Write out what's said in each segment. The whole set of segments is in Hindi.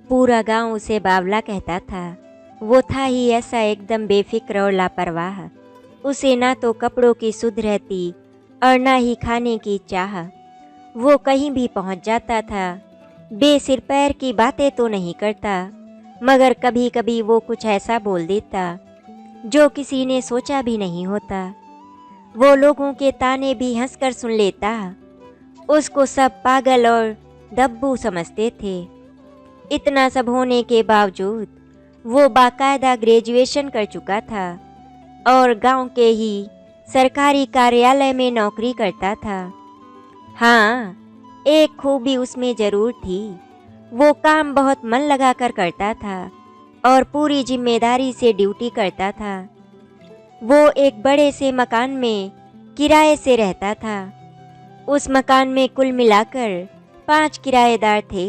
पूरा गांव उसे बावला कहता था। वो था ही ऐसा एकदम बेफिक्र और लापरवाह। उसे ना तो कपड़ों की सुध रहती और ना ही खाने की चाह। वो कहीं भी पहुंच जाता था। बेसिर पैर की बातें तो नहीं करता, मगर कभी कभी वो कुछ ऐसा बोल देता जो किसी ने सोचा भी नहीं होता। वो लोगों के ताने भी हंसकर सुन लेता। उसको सब पागल और दब्बू समझते थे। इतना सब होने के बावजूद वो बाकायदा ग्रेजुएशन कर चुका था और गांव के ही सरकारी कार्यालय में नौकरी करता था। हाँ, एक खूबी उसमें जरूर थी। वो काम बहुत मन लगाकर करता था और पूरी जिम्मेदारी से ड्यूटी करता था। वो एक बड़े से मकान में किराए से रहता था। उस मकान में कुल मिलाकर 5 किराएदार थे,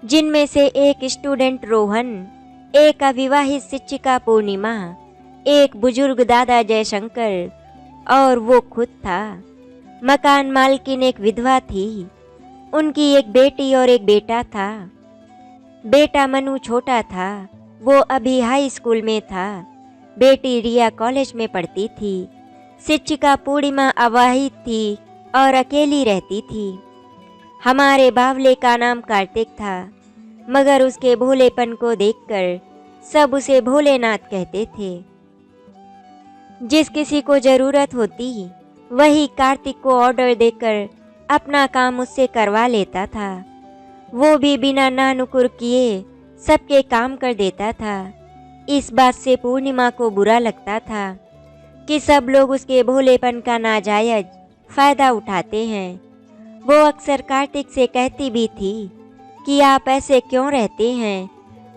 जिनमें से एक स्टूडेंट रोहन, एक अविवाहित शिक्षिका पूर्णिमा, एक बुजुर्ग दादा जयशंकर और वो खुद था। मकान मालकिन एक विधवा थी। उनकी एक बेटी और एक बेटा था। बेटा मनु छोटा था, वो अभी हाई स्कूल में था। बेटी रिया कॉलेज में पढ़ती थी। शिक्षिका पूर्णिमा अविवाहित थी और अकेली रहती थी। हमारे बावले का नाम कार्तिक था, मगर उसके भोलेपन को देखकर सब उसे भोलेनाथ कहते थे। जिस किसी को जरूरत होती वही कार्तिक को ऑर्डर देकर अपना काम उससे करवा लेता था। वो भी बिना नानुकुर किए सबके काम कर देता था। इस बात से पूर्णिमा को बुरा लगता था कि सब लोग उसके भोलेपन का नाजायज फायदा उठाते हैं। वो अक्सर कार्तिक से कहती भी थी कि आप ऐसे क्यों रहते हैं,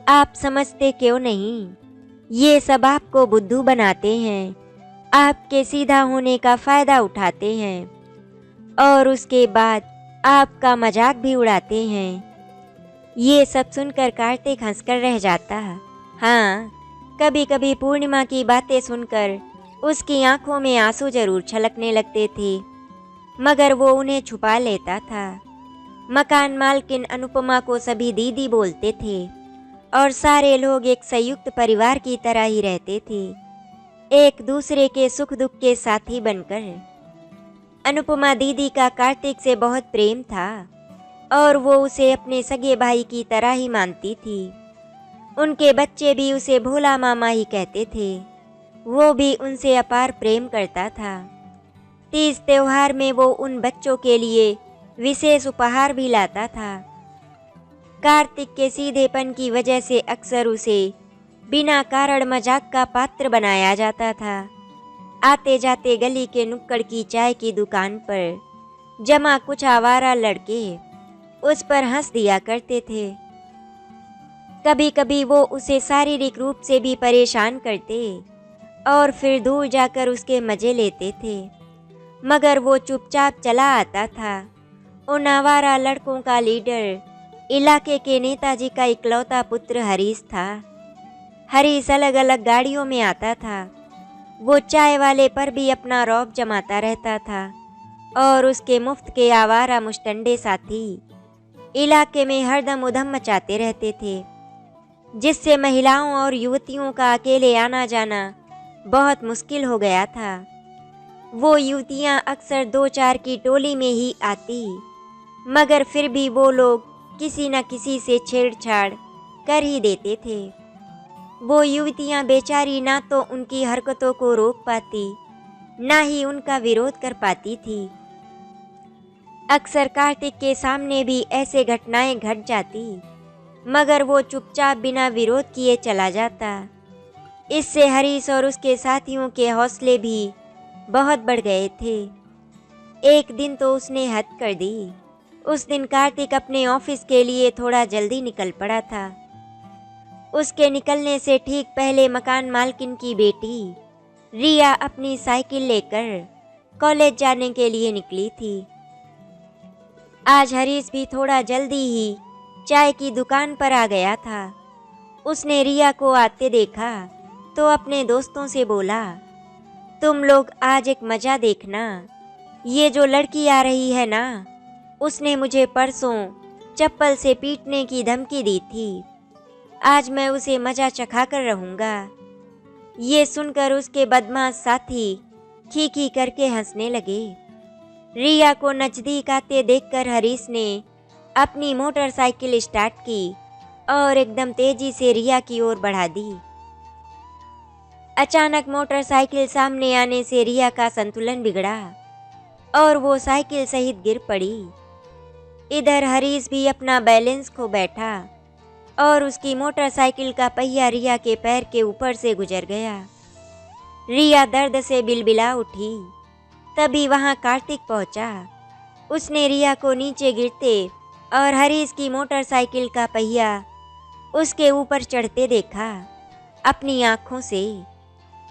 आप समझते क्यों नहीं, ये सब आपको बुद्धू बनाते हैं, आपके सीधा होने का फायदा उठाते हैं और उसके बाद आपका मजाक भी उड़ाते हैं। ये सब सुनकर कार्तिक हंसकर रह जाता। हाँ, कभी कभी पूर्णिमा की बातें सुनकर उसकी आंखों में आंसू जरूर छलकने लगते थे, मगर वो उन्हें छुपा लेता था। मकान मालकिन अनुपमा को सभी दीदी बोलते थे और सारे लोग एक संयुक्त परिवार की तरह ही रहते थे, एक दूसरे के सुख दुख के साथी बनकर। अनुपमा दीदी का कार्तिक से बहुत प्रेम था और वो उसे अपने सगे भाई की तरह ही मानती थी। उनके बच्चे भी उसे भोला मामा ही कहते थे। वो भी उनसे अपार प्रेम करता था। तीज त्योहार में वो उन बच्चों के लिए विशेष उपहार भी लाता था। कार्तिक के सीधेपन की वजह से अक्सर उसे बिना कारण मजाक का पात्र बनाया जाता था। आते जाते गली के नुक्कड़ की चाय की दुकान पर जमा कुछ आवारा लड़के उस पर हंस दिया करते थे। कभी कभी वो उसे शारीरिक रूप से भी परेशान करते और फिर दूर जाकर उसके मजे लेते थे, मगर वो चुपचाप चला आता था। उन आवारा लड़कों का लीडर इलाके के नेताजी का इकलौता पुत्र हरीश था। हरीश अलग अलग गाड़ियों में आता था। वो चाय वाले पर भी अपना रौब जमाता रहता था और उसके मुफ्त के आवारा मुश्तंडे साथी इलाके में हरदम उधम मचाते रहते थे, जिससे महिलाओं और युवतियों का अकेले आना जाना बहुत मुश्किल हो गया था। वो युवतियां अक्सर 2-4 की टोली में ही आती, मगर फिर भी वो लोग किसी न किसी से छेड़छाड़ कर ही देते थे। वो युवतियां बेचारी ना तो उनकी हरकतों को रोक पाती, ना ही उनका विरोध कर पाती थी। अक्सर कार्तिक के सामने भी ऐसे घटनाएं घट जाती, मगर वो चुपचाप बिना विरोध किए चला जाता। इससे हरीश और उसके साथियों के हौसले भी बहुत बढ़ गए थे। एक दिन तो उसने हद कर दी। उस दिन कार्तिक अपने ऑफिस के लिए थोड़ा जल्दी निकल पड़ा था। उसके निकलने से ठीक पहले मकान मालकिन की बेटी रिया अपनी साइकिल लेकर कॉलेज जाने के लिए निकली थी। आज हरीश भी थोड़ा जल्दी ही चाय की दुकान पर आ गया था। उसने रिया को आते देखा तो अपने दोस्तों से बोला, तुम लोग आज एक मजा देखना। ये जो लड़की आ रही है ना, उसने मुझे परसों चप्पल से पीटने की धमकी दी थी। आज मैं उसे मजा चखा कर रहूंगा। ये सुनकर उसके बदमाश साथी खी करके हंसने लगे। रिया को नजदीक आते देखकर हरीश ने अपनी मोटरसाइकिल स्टार्ट की और एकदम तेजी से रिया की ओर बढ़ा दी। अचानक मोटरसाइकिल सामने आने से रिया का संतुलन बिगड़ा और वो साइकिल सहित गिर पड़ी। इधर हरीश भी अपना बैलेंस खो बैठा और उसकी मोटरसाइकिल का पहिया रिया के पैर के ऊपर से गुजर गया। रिया दर्द से बिलबिला उठी। तभी वहां कार्तिक पहुंचा। उसने रिया को नीचे गिरते और हरीश की मोटरसाइकिल का पहिया उसके ऊपर चढ़ते देखा अपनी आंखों से।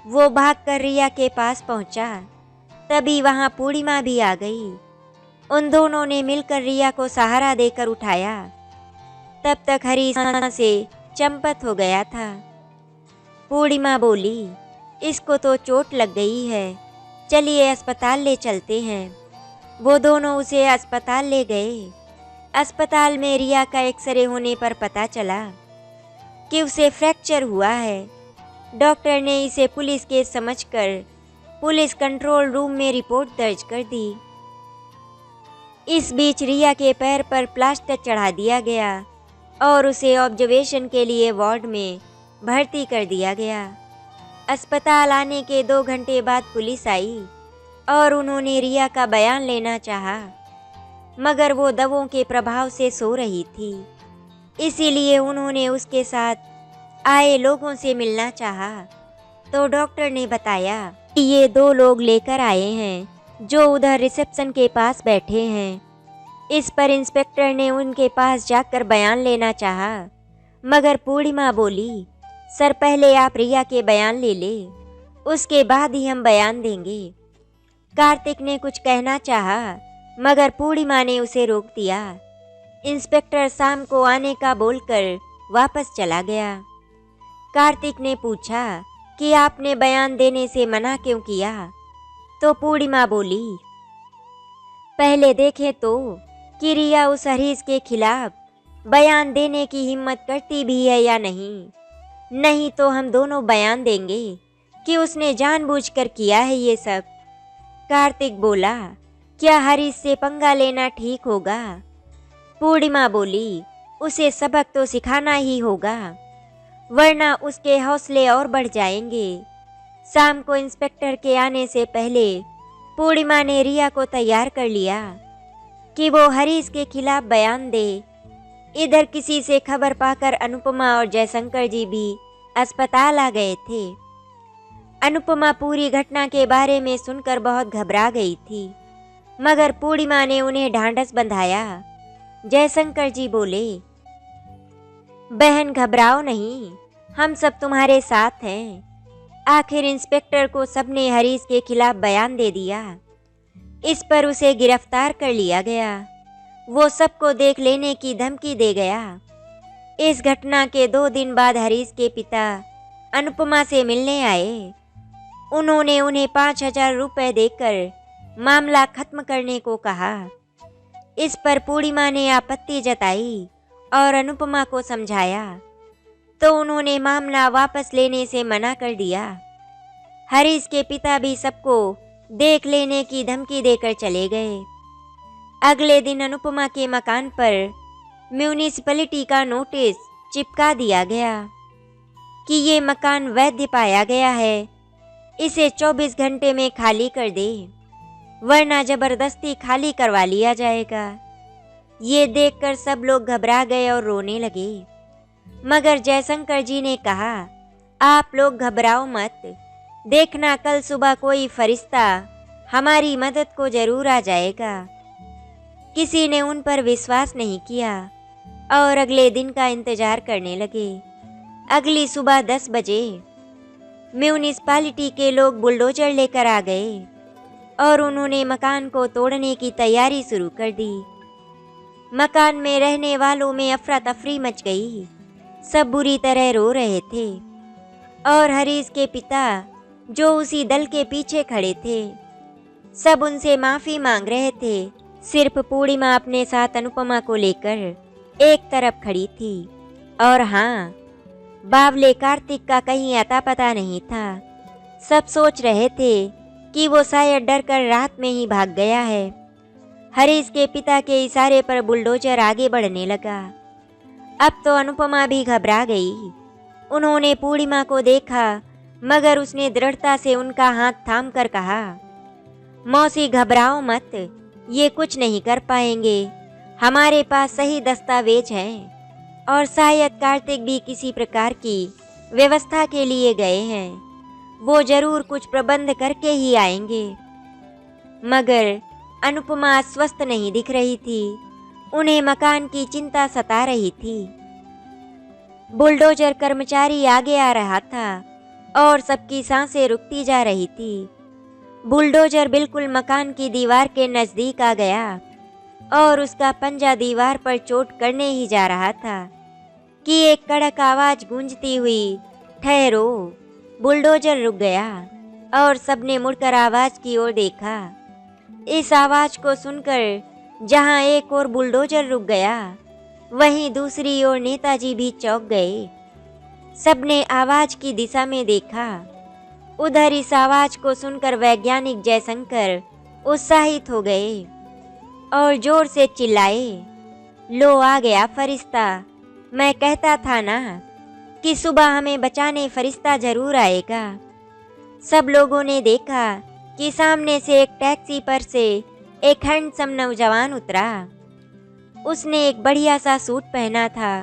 वो भागकर रिया के पास पहुंचा। तभी वहां पूर्णिमा भी आ गई। उन दोनों ने मिलकर रिया को सहारा देकर उठाया। तब तक हरीश से चंपत हो गया था। पूर्णिमा बोली, इसको तो चोट लग गई है, चलिए अस्पताल ले चलते हैं। वो दोनों उसे अस्पताल ले गए। अस्पताल में रिया का एक्सरे होने पर पता चला कि उसे फ्रैक्चर हुआ है। डॉक्टर ने इसे पुलिस केस समझकर पुलिस कंट्रोल रूम में रिपोर्ट दर्ज कर दी। इस बीच रिया के पैर पर प्लास्टर चढ़ा दिया गया और उसे ऑब्जर्वेशन के लिए वार्ड में भर्ती कर दिया गया। अस्पताल आने के 2 घंटे बाद पुलिस आई और उन्होंने रिया का बयान लेना चाहा, मगर वो दवाओं के प्रभाव से सो रही थी। इसीलिए उन्होंने उसके साथ आए लोगों से मिलना चाहा। तो डॉक्टर ने बताया कि ये 2 लोग लेकर आए हैं जो उधर रिसेप्शन के पास बैठे हैं। इस पर इंस्पेक्टर ने उनके पास जाकर बयान लेना चाहा, मगर पूर्णिमा बोली, सर पहले आप रिया के बयान ले ले, उसके बाद ही हम बयान देंगे। कार्तिक ने कुछ कहना चाहा, मगर पूर्णिमा ने उसे रोक दिया। इंस्पेक्टर शाम को आने का बोलकर वापस चला गया। कार्तिक ने पूछा कि आपने बयान देने से मना क्यों किया? तो पूर्णिमा बोली, पहले देखें तो कि रिया उस हरीश के खिलाफ बयान देने की हिम्मत करती भी है या नहीं। नहीं तो हम दोनों बयान देंगे कि उसने जानबूझकर किया है ये सब। कार्तिक बोला, क्या हरीश से पंगा लेना ठीक होगा? पूर्णिमा बोली, उसे सबक तो सिखाना ही होगा, वरना उसके हौसले और बढ़ जाएंगे। शाम को इंस्पेक्टर के आने से पहले पूर्णिमा ने रिया को तैयार कर लिया कि वो हरीश के खिलाफ बयान दे। इधर किसी से खबर पाकर अनुपमा और जयशंकर जी भी अस्पताल आ गए थे। अनुपमा पूरी घटना के बारे में सुनकर बहुत घबरा गई थी, मगर पूर्णिमा ने उन्हें ढांढस बंधाया। जयशंकर जी बोले, बहन घबराओ नहीं, हम सब तुम्हारे साथ हैं। आखिर इंस्पेक्टर को सबने हरीश के खिलाफ बयान दे दिया। इस पर उसे गिरफ्तार कर लिया गया। वो सबको देख लेने की धमकी दे गया। इस घटना के 2 दिन बाद हरीश के पिता अनुपमा से मिलने आए। उन्होंने उन्हें 5,000 रुपए देकर मामला खत्म करने को कहा। इस पर पूर्णिमा ने आपत्ति जताई और अनुपमा को समझाया, तो उन्होंने मामला वापस लेने से मना कर दिया। हरीश के पिता भी सबको देख लेने की धमकी देकर चले गए। अगले दिन अनुपमा के मकान पर म्यूनिसिपैलिटी का नोटिस चिपका दिया गया कि ये मकान वैध पाया गया है, इसे 24 घंटे में खाली कर दे, वरना जबरदस्ती खाली करवा लिया जाएगा। ये देखकर सब लोग घबरा गए और रोने लगे, मगर जयशंकर जी ने कहा, आप लोग घबराओ मत, देखना कल सुबह कोई फरिश्ता हमारी मदद को जरूर आ जाएगा। किसी ने उन पर विश्वास नहीं किया और अगले दिन का इंतजार करने लगे। अगली सुबह 10 बजे म्यूनिसिपैलिटी के लोग बुलडोजर लेकर आ गए और उन्होंने मकान को तोड़ने की तैयारी शुरू कर दी। मकान में रहने वालों में अफरा तफरी मच गई। सब बुरी तरह रो रहे थे और हरीश के पिता, जो उसी दल के पीछे खड़े थे, सब उनसे माफ़ी मांग रहे थे। सिर्फ पूर्णिमा अपने साथ अनुपमा को लेकर एक तरफ खड़ी थी। और हाँ, बावले कार्तिक का कहीं अता पता नहीं था। सब सोच रहे थे कि वो शायद डर कर रात में ही भाग गया है। हरीश के पिता के इशारे पर बुलडोजर आगे बढ़ने लगा। अब तो अनुपमा भी घबरा गई। उन्होंने पूर्णिमा को देखा, मगर उसने दृढ़ता से उनका हाथ थाम कर कहा, मौसी घबराओ मत, ये कुछ नहीं कर पाएंगे। हमारे पास सही दस्तावेज हैं और शायद कार्तिक भी किसी प्रकार की व्यवस्था के लिए गए हैं। वो जरूर कुछ प्रबंध करके ही आएंगे। मगर अनुपमा स्वस्थ नहीं दिख रही थी। उन्हें मकान की चिंता सता रही थी। बुलडोजर कर्मचारी आगे आ रहा था और सबकी सांसें रुकती जा रही थी। बुलडोजर बिल्कुल मकान की दीवार के नजदीक आ गया और उसका पंजा दीवार पर चोट करने ही जा रहा था कि एक कड़क आवाज गूंजती हुई, ठहरो। बुलडोजर रुक गया और सबने मुड़कर आवाज की ओर देखा। इस आवाज को सुनकर जहां एक और बुलडोजर रुक गया, वहीं दूसरी ओर नेताजी भी चौंक गए। सबने आवाज की दिशा में देखा। उधर इस आवाज को सुनकर वैज्ञानिक जयशंकर उत्साहित हो गए और जोर से चिल्लाए, लो आ गया फरिश्ता। मैं कहता था ना कि सुबह हमें बचाने फरिश्ता जरूर आएगा। सब लोगों ने देखा कि सामने से एक टैक्सी पर से एक हैंडसम नौजवान उतरा। उसने एक बढ़िया सा सूट पहना था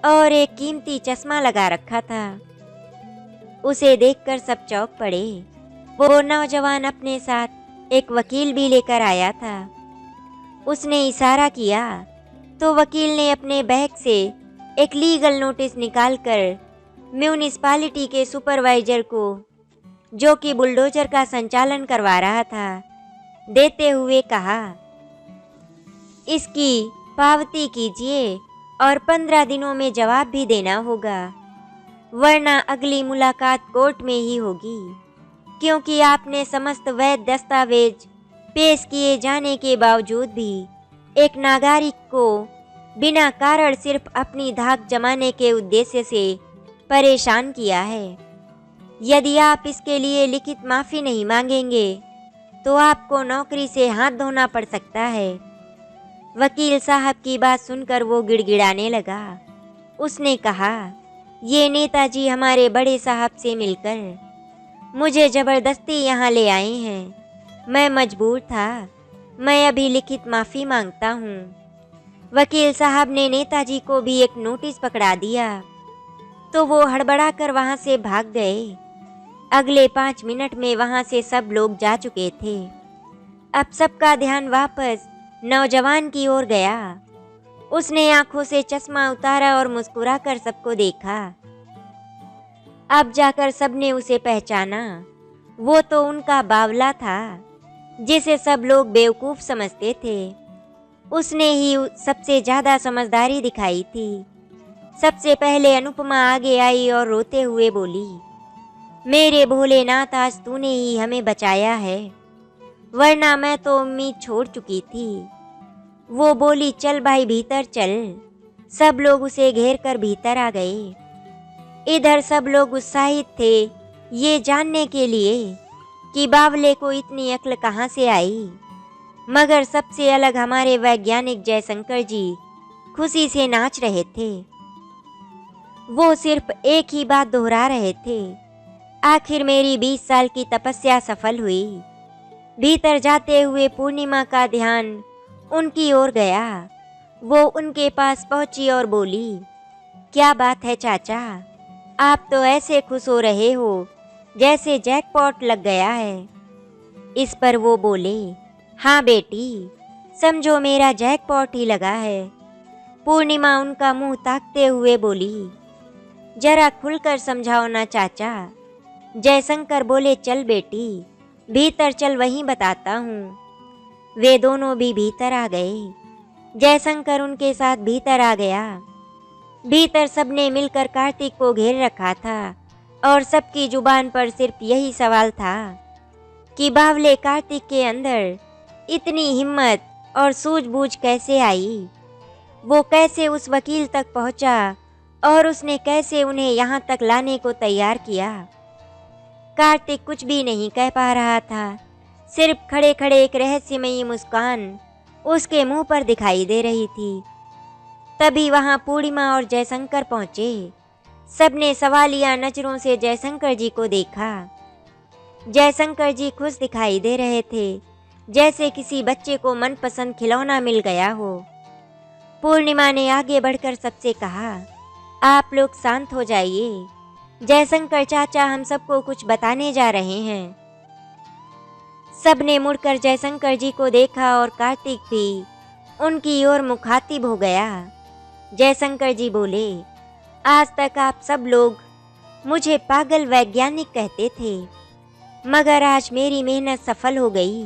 और एक कीमती चश्मा लगा रखा था। उसे देखकर सब चौंक पड़े। वो नौजवान अपने साथ एक वकील भी लेकर आया था। उसने इशारा किया तो वकील ने अपने बैग से एक लीगल नोटिस निकालकर म्यूनिसिपैलिटी के सुपरवाइजर को, जो कि बुलडोजर का संचालन करवा रहा था, देते हुए कहा, इसकी पावती कीजिए और 15 दिनों में जवाब भी देना होगा, वरना अगली मुलाकात कोर्ट में ही होगी, क्योंकि आपने समस्त वैध दस्तावेज पेश किए जाने के बावजूद भी एक नागरिक को बिना कारण सिर्फ अपनी धाक जमाने के उद्देश्य से परेशान किया है। यदि आप इसके लिए लिखित माफ़ी नहीं मांगेंगे तो आपको नौकरी से हाथ धोना पड़ सकता है। वकील साहब की बात सुनकर वो गिड़गिड़ाने लगा। उसने कहा, ये नेताजी हमारे बड़े साहब से मिलकर मुझे ज़बरदस्ती यहाँ ले आए हैं। मैं मजबूर था। मैं अभी लिखित माफ़ी मांगता हूँ। वकील साहब ने नेताजी को भी एक नोटिस पकड़ा दिया तो वो हड़बड़ाकर वहाँ से भाग गए। अगले 5 मिनट में वहाँ से सब लोग जा चुके थे। अब सबका ध्यान वापस नौजवान की ओर गया। उसने आंखों से चश्मा उतारा और मुस्कुराकर सबको देखा। अब जाकर सबने उसे पहचाना। वो तो उनका बावला था जिसे सब लोग बेवकूफ़ समझते थे। उसने ही सबसे ज़्यादा समझदारी दिखाई थी। सबसे पहले अनुपमा आगे आई और रोते हुए बोली, मेरे भोलेनाथ, आज तूने ही हमें बचाया है, वरना मैं तो उम्मीद छोड़ चुकी थी। वो बोली, चल भाई भीतर चल। सब लोग उसे घेर कर भीतर आ गए। इधर सब लोग उत्साहित थे ये जानने के लिए कि बावले को इतनी अक्ल कहाँ से आई। मगर सबसे अलग हमारे वैज्ञानिक जयशंकर जी खुशी से नाच रहे थे। वो सिर्फ एक ही बात दोहरा रहे थे, आखिर मेरी 20 साल की तपस्या सफल हुई। भीतर जाते हुए पूर्णिमा का ध्यान उनकी ओर गया। वो उनके पास पहुंची और बोली, क्या बात है चाचा, आप तो ऐसे खुश हो रहे हो जैसे जैकपॉट लग गया है। इस पर वो बोले, हाँ बेटी, समझो मेरा जैकपॉट ही लगा है। पूर्णिमा उनका मुंह ताकते हुए बोली, जरा खुलकर समझाओ ना चाचा। जयशंकर बोले, चल बेटी भीतर चल, वहीं बताता हूँ। वे दोनों भी भीतर आ गए। जयशंकर उनके साथ भीतर आ गया। भीतर सबने मिलकर कार्तिक को घेर रखा था और सबकी जुबान पर सिर्फ यही सवाल था कि बावले कार्तिक के अंदर इतनी हिम्मत और सूझबूझ कैसे आई। वो कैसे उस वकील तक पहुंचा और उसने कैसे उन्हें यहाँ तक लाने को तैयार किया। कार्तिक कुछ भी नहीं कह पा रहा था। सिर्फ खड़े खड़े एक रहस्यमयी मुस्कान उसके मुंह पर दिखाई दे रही थी। तभी वहां पूर्णिमा और जयशंकर पहुंचे। सबने सवालिया नजरों से जयशंकर जी को देखा। जयशंकर जी खुश दिखाई दे रहे थे, जैसे किसी बच्चे को मनपसंद खिलौना मिल गया हो। पूर्णिमा ने आगे बढ़कर सबसे कहा, आप लोग शांत हो जाइए, जयशंकर चाचा हम सबको कुछ बताने जा रहे हैं। सबने मुड़कर जयशंकर जी को देखा और कार्तिक भी उनकी ओर मुखातिब हो गया। जयशंकर जी बोले, आज तक आप सब लोग मुझे पागल वैज्ञानिक कहते थे, मगर आज मेरी मेहनत सफल हो गई।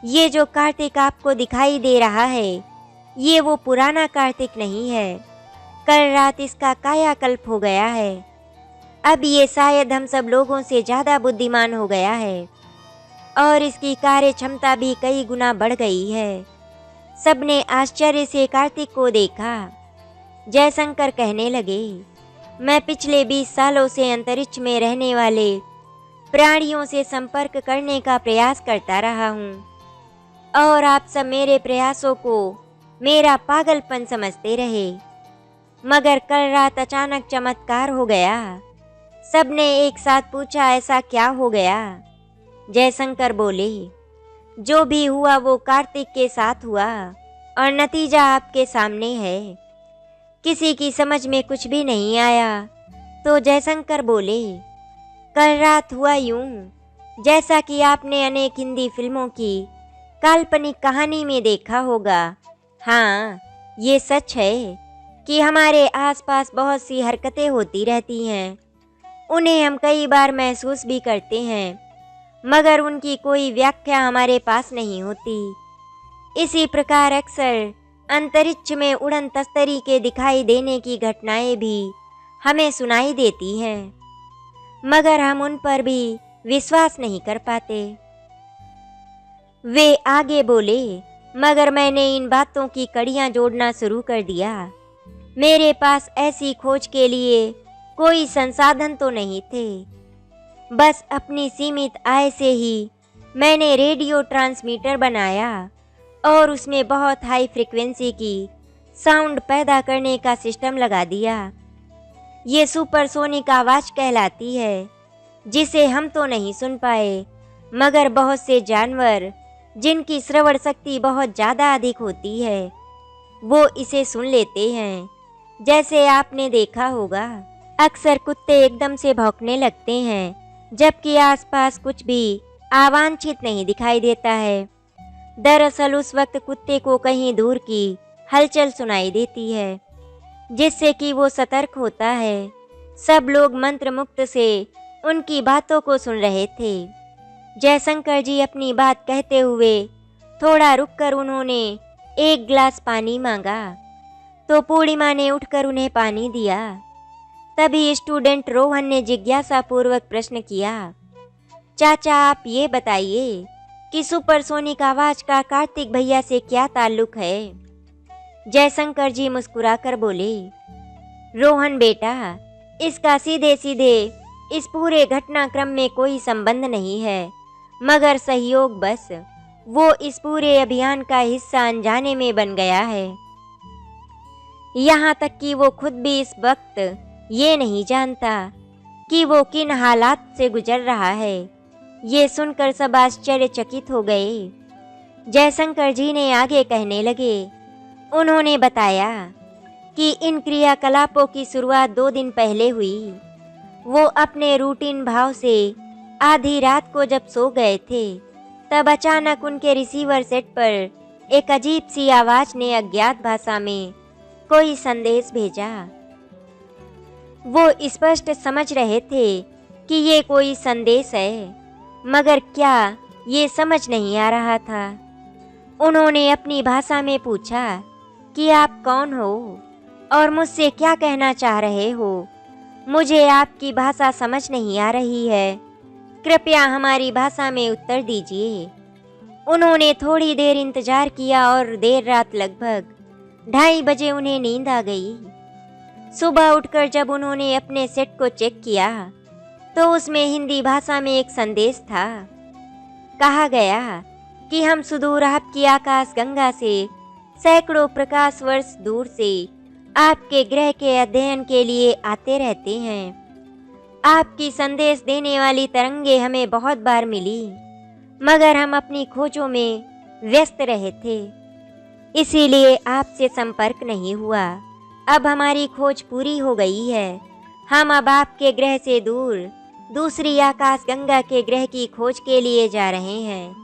ये जो कार्तिक आपको दिखाई दे रहा है, ये वो पुराना कार्तिक नहीं है। कल रात इसका कायाकल्प हो गया है। अब ये शायद हम सब लोगों से ज़्यादा बुद्धिमान हो गया है और इसकी कार्य क्षमता भी कई गुना बढ़ गई है। सबने आश्चर्य से कार्तिक को देखा। जयशंकर कहने लगे, मैं पिछले 20 सालों से अंतरिक्ष में रहने वाले प्राणियों से संपर्क करने का प्रयास करता रहा हूँ और आप सब मेरे प्रयासों को मेरा पागलपन समझते रहे, मगर कल रात अचानक चमत्कार हो गया। सबने एक साथ पूछा, ऐसा क्या हो गया? जयशंकर बोले, जो भी हुआ वो कार्तिक के साथ हुआ और नतीजा आपके सामने है। किसी की समझ में कुछ भी नहीं आया तो जयशंकर बोले, कल रात हुआ यूं जैसा कि आपने अनेक हिंदी फिल्मों की काल्पनिक कहानी में देखा होगा। हाँ, ये सच है कि हमारे आसपास बहुत सी हरकतें होती रहती हैं। उन्हें हम कई बार महसूस भी करते हैं, मगर उनकी कोई व्याख्या हमारे पास नहीं होती। इसी प्रकार अक्सर अंतरिक्ष में उड़न तस्तरी के दिखाई देने की घटनाएं भी हमें सुनाई देती हैं, मगर हम उन पर भी विश्वास नहीं कर पाते। वे आगे बोले, मगर मैंने इन बातों की कड़ियां जोड़ना शुरू कर दिया। मेरे पास ऐसी खोज के लिए कोई संसाधन तो नहीं थे। बस अपनी सीमित आय से ही मैंने रेडियो ट्रांसमीटर बनाया और उसमें बहुत हाई फ्रीक्वेंसी की साउंड पैदा करने का सिस्टम लगा दिया। ये सुपरसोनिक आवाज़ कहलाती है, जिसे हम तो नहीं सुन पाए, मगर बहुत से जानवर जिनकी श्रवण शक्ति बहुत ज़्यादा अधिक होती है, वो इसे सुन लेते हैं। जैसे आपने देखा होगा, अक्सर कुत्ते एकदम से भौंकने लगते हैं, जबकि आसपास कुछ भी अवांछित नहीं दिखाई देता है। दरअसल उस वक्त कुत्ते को कहीं दूर की हलचल सुनाई देती है, जिससे कि वो सतर्क होता है। सब लोग मंत्र मुक्त से उनकी बातों को सुन रहे थे। जयशंकर जी अपनी बात कहते हुए थोड़ा रुककर उन्होंने एक गिलास पानी मांगा, तो पूर्णिमा ने उठकर उन्हें पानी दिया। तभी स्टूडेंट रोहन ने जिज्ञासापूर्वक प्रश्न किया, चाचा आप ये बताइए कि सुपरसोनिक आवाज का कार्तिक भैया से क्या ताल्लुक है? जयशंकर जी मुस्कुराकर बोले, रोहन बेटा, इसका सीधे सीधे इस पूरे घटनाक्रम में कोई संबंध नहीं है, मगर सहयोग बस वो इस पूरे अभियान का हिस्सा अनजाने में बन गया है। यहाँ तक कि वो खुद भी इस वक्त ये नहीं जानता कि वो किन हालात से गुजर रहा है। ये सुनकर सब आश्चर्यचकित हो गए। जयशंकर जी ने आगे कहने लगे, उन्होंने बताया कि इन क्रियाकलापों की शुरुआत 2 दिन पहले हुई। वो अपने रूटीन भाव से आधी रात को जब सो गए थे, तब अचानक उनके रिसीवर सेट पर एक अजीब सी आवाज ने अज्ञात भाषा में कोई संदेश भेजा। वो स्पष्ट समझ रहे थे कि ये कोई संदेश है, मगर क्या ये समझ नहीं आ रहा था। उन्होंने अपनी भाषा में पूछा कि आप कौन हो और मुझसे क्या कहना चाह रहे हो? मुझे आपकी भाषा समझ नहीं आ रही है, कृपया हमारी भाषा में उत्तर दीजिए। उन्होंने थोड़ी देर इंतजार किया और देर रात लगभग 2:30 उन्हें नींद आ गई। सुबह उठकर जब उन्होंने अपने सेट को चेक किया तो उसमें हिंदी भाषा में एक संदेश था। कहा गया कि हम सुदूर आपकी आकाश गंगा से सैकड़ों प्रकाश वर्ष दूर से आपके ग्रह के अध्ययन के लिए आते रहते हैं। आपकी संदेश देने वाली तरंगे हमें बहुत बार मिली, मगर हम अपनी खोजों में व्यस्त रहे थे, इसीलिए आपसे संपर्क नहीं हुआ। अब हमारी खोज पूरी हो गई है। हम अब आपके ग्रह से दूर दूसरी आकाश गंगा के ग्रह की खोज के लिए जा रहे हैं।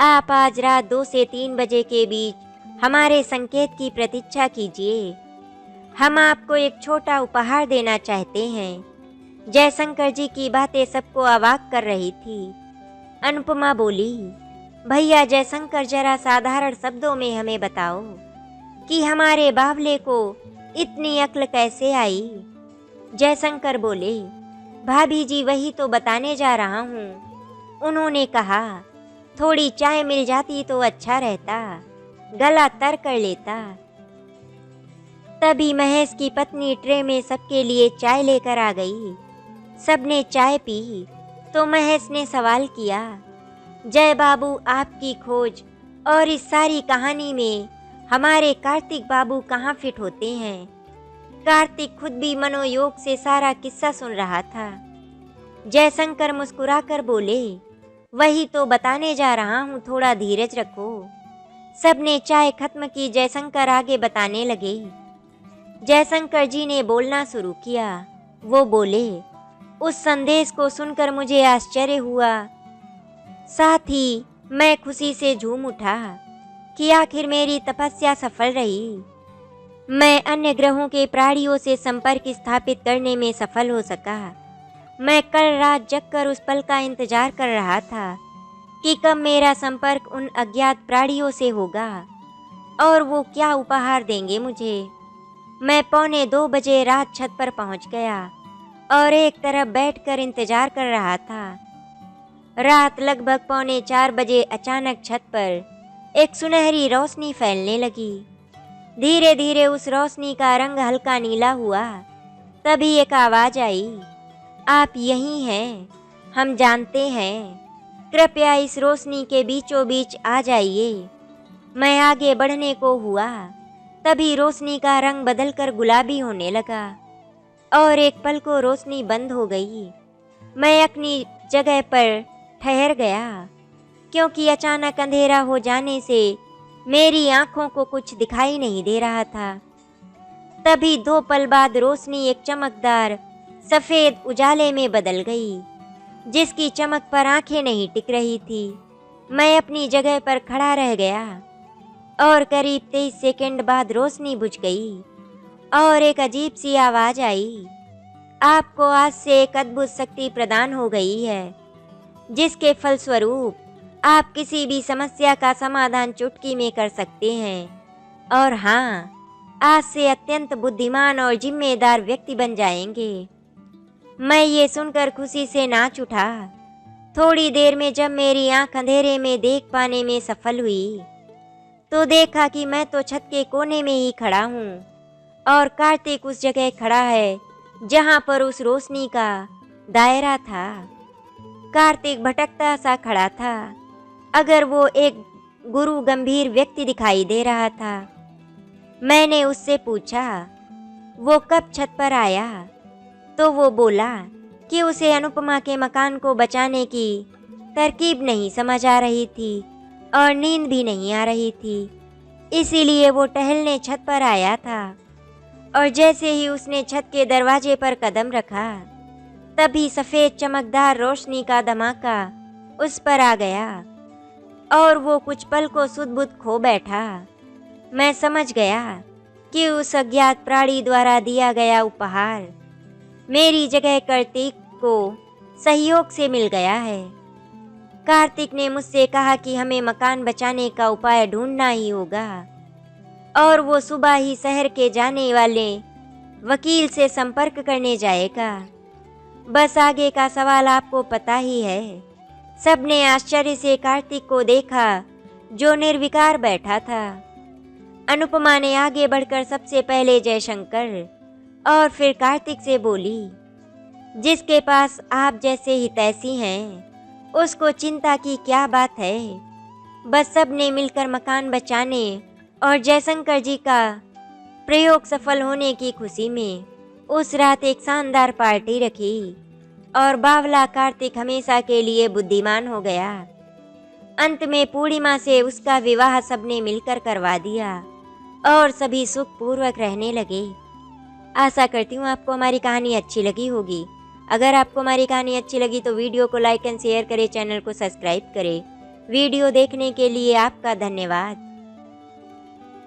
आप आज रात 2 से 3 बजे के बीच हमारे संकेत की प्रतीक्षा कीजिए। हम आपको एक छोटा उपहार देना चाहते हैं। जयशंकर जी की बातें सबको अवाक कर रही थी। अनुपमा बोली, भैया जयशंकर, जरा साधारण शब्दों में हमें बताओ कि हमारे बावले को इतनी अक्ल कैसे आई। जयशंकर बोले, भाभी जी वही तो बताने जा रहा हूँ। उन्होंने कहा, थोड़ी चाय मिल जाती तो अच्छा रहता, गला तर कर लेता। तभी महेश की पत्नी ट्रे में सबके लिए चाय लेकर आ गई। सबने चाय पी तो महेश ने सवाल किया, जय बाबू, आपकी खोज और इस सारी कहानी में हमारे कार्तिक बाबू कहाँ फिट होते हैं। कार्तिक खुद भी मनोयोग से सारा किस्सा सुन रहा था। जयशंकर मुस्कुराकर बोले, वही तो बताने जा रहा हूँ, थोड़ा धीरज रखो। सबने चाय खत्म की। जयशंकर आगे बताने लगे। जयशंकर जी ने बोलना शुरू किया। वो बोले, उस संदेश को सुनकर मुझे आश्चर्य हुआ, साथ ही मैं खुशी से झूम उठा कि आखिर मेरी तपस्या सफल रही। मैं अन्य ग्रहों के प्राणियों से संपर्क स्थापित करने में सफल हो सका। मैं कल रात जगकर उस पल का इंतजार कर रहा था कि कब मेरा संपर्क उन अज्ञात प्राणियों से होगा और वो क्या उपहार देंगे मुझे। मैं 1:45 बजे रात छत पर पहुंच गया और एक तरफ बैठकर इंतजार कर रहा था। रात लगभग 3:45 बजे अचानक छत पर एक सुनहरी रोशनी फैलने लगी। धीरे धीरे उस रोशनी का रंग हल्का नीला हुआ। तभी एक आवाज आई, आप यहीं हैं, हम जानते हैं, कृपया इस रोशनी के बीचों बीच आ जाइए। मैं आगे बढ़ने को हुआ, तभी रोशनी का रंग बदलकर गुलाबी होने लगा और एक पल को रोशनी बंद हो गई। मैं अपनी जगह पर ठहर गया, क्योंकि अचानक अंधेरा हो जाने से मेरी आंखों को कुछ दिखाई नहीं दे रहा था। तभी 2 पल बाद रोशनी एक चमकदार सफ़ेद उजाले में बदल गई, जिसकी चमक पर आंखें नहीं टिक रही थी। मैं अपनी जगह पर खड़ा रह गया और करीब 23 सेकंड बाद रोशनी बुझ गई और एक अजीब सी आवाज़ आई, आपको आज से एक अद्भुत शक्ति प्रदान हो गई है, जिसके फलस्वरूप आप किसी भी समस्या का समाधान चुटकी में कर सकते हैं और हाँ, आज से अत्यंत बुद्धिमान और जिम्मेदार व्यक्ति बन जाएंगे। मैं ये सुनकर खुशी से नाच उठा। थोड़ी देर में जब मेरी आंख अंधेरे में देख पाने में सफल हुई तो देखा कि मैं तो छत के कोने में ही खड़ा हूँ और कार्तिक उस जगह खड़ा है जहाँ पर उस रोशनी का दायरा था। कार्तिक भटकता सा खड़ा था। अगर वो एक गुरु गंभीर व्यक्ति दिखाई दे रहा था। मैंने उससे पूछा, वो कब छत पर आया? तो वो बोला कि उसे अनुपमा के मकान को बचाने की तरकीब नहीं समझ आ रही थी और नींद भी नहीं आ रही थी, इसीलिए वो टहलने छत पर आया था। और जैसे ही उसने छत के दरवाजे पर कदम रखा, तभी सफ़ेद चमकदार रोशनी का धमाका उस पर आ गया और वो कुछ पल को सुध-बुध खो बैठा। मैं समझ गया कि उस अज्ञात प्राणी द्वारा दिया गया उपहार मेरी जगह कार्तिक को सहयोग से मिल गया है। कार्तिक ने मुझसे कहा कि हमें मकान बचाने का उपाय ढूंढना ही होगा और वो सुबह ही शहर के जाने वाले वकील से संपर्क करने जाएगा। बस आगे का सवाल आपको पता ही है। सबने आश्चर्य से कार्तिक को देखा जो निर्विकार बैठा था। अनुपमा ने आगे बढ़कर सबसे पहले जयशंकर और फिर कार्तिक से बोली, जिसके पास आप जैसे हितैषी हैं उसको चिंता की क्या बात है। बस सब ने मिलकर मकान बचाने और जयशंकर जी का प्रयोग सफल होने की खुशी में उस रात एक शानदार पार्टी रखी और बावला कार्तिक हमेशा के लिए बुद्धिमान हो गया। अंत में पूर्णिमा से उसका विवाह सबने मिलकर करवा दिया और सभी सुखपूर्वक रहने लगे। आशा करती हूँ आपको हमारी कहानी अच्छी लगी होगी। अगर आपको हमारी कहानी अच्छी लगी तो वीडियो को लाइक एंड शेयर करें, चैनल को सब्सक्राइब करें। वीडियो देखने के लिए आपका धन्यवाद।